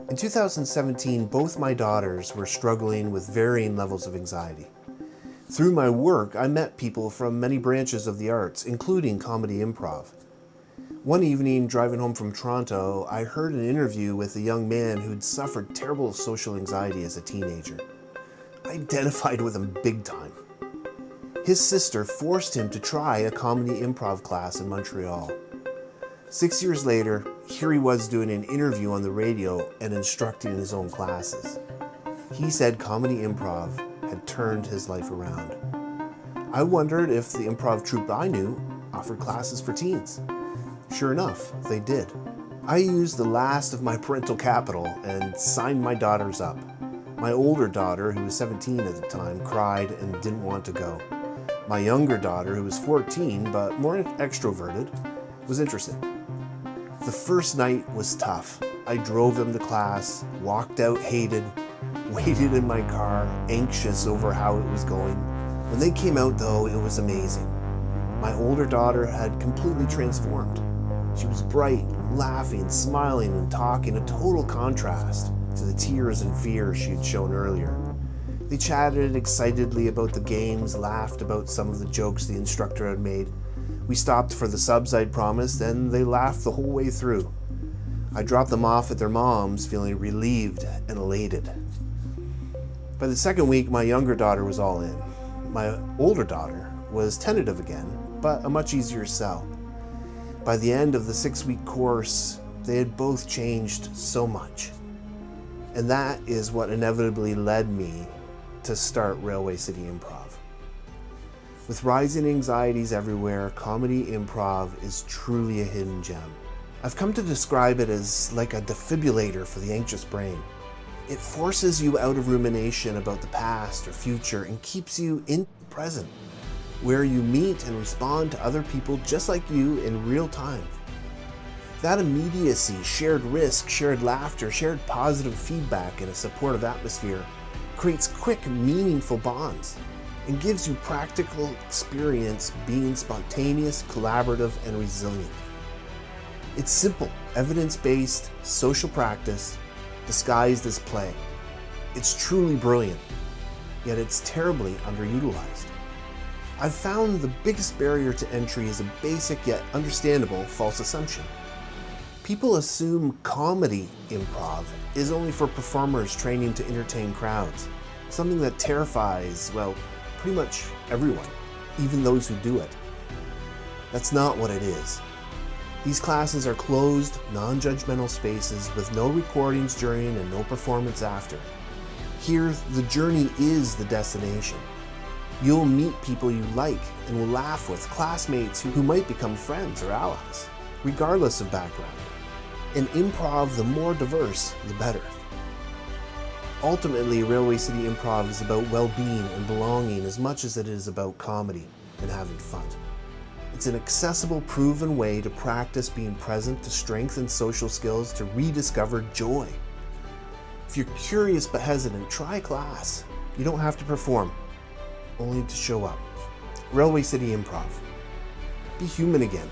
In 2017, both my daughters were struggling with varying levels of anxiety. Through my work, I met people from many branches of the arts, including comedy improv. One evening, driving home from Toronto, I heard an interview with a young man who'd suffered terrible social anxiety as a teenager. I identified with him big time. His sister forced him to try a comedy improv class in Montreal. 6 years later, here he was doing an interview on the radio and instructing in his own classes. He said comedy improv had turned his life around. I wondered if the improv troupe I knew offered classes for teens. Sure enough, they did. I used the last of my parental capital and signed my daughters up. My older daughter, who was 17 at the time, cried and didn't want to go. My younger daughter, who was 14 but more extroverted, was interested. The first night was tough. I drove them to class, walked out hated, waited in my car, anxious over how it was going. When they came out, though, it was amazing. My older daughter had completely transformed. She was bright, laughing, smiling, and talking, a total contrast to the tears and fear she had shown earlier. They chatted excitedly about the games, laughed about some of the jokes the instructor had made. We stopped for the subs I'd promised, and they laughed the whole way through. I dropped them off at their mom's, feeling relieved and elated. By the second week, my younger daughter was all in. My older daughter was tentative again, but a much easier sell. By the end of the 6-week course, they had both changed so much. And that is what inevitably led me to start Railway City Improv. With rising anxieties everywhere, comedy improv is truly a hidden gem. I've come to describe it as like a defibrillator for the anxious brain. It forces you out of rumination about the past or future and keeps you in the present, where you meet and respond to other people just like you in real time. That immediacy, shared risk, shared laughter, shared positive feedback in a supportive atmosphere creates quick, meaningful bonds and gives you practical experience being spontaneous, collaborative, and resilient. It's simple, evidence-based social practice disguised as play. It's truly brilliant, yet it's terribly underutilized. I've found the biggest barrier to entry is a basic yet understandable false assumption. People assume comedy improv is only for performers training to entertain crowds, something that terrifies, well, pretty much everyone, even those who do it. That's not what it is. These classes are closed, non-judgmental spaces with no recordings during and no performance after. Here, the journey is the destination. You'll meet people you like and will laugh with, classmates who might become friends or allies, regardless of background. In improv, the more diverse, the better. Ultimately, Railway City Improv is about well-being and belonging as much as it is about comedy and having fun. It's an accessible, proven way to practice being present, to strengthen social skills, to rediscover joy. If you're curious but hesitant, try a class. You don't have to perform, only to show up. Railway City Improv. Be human again.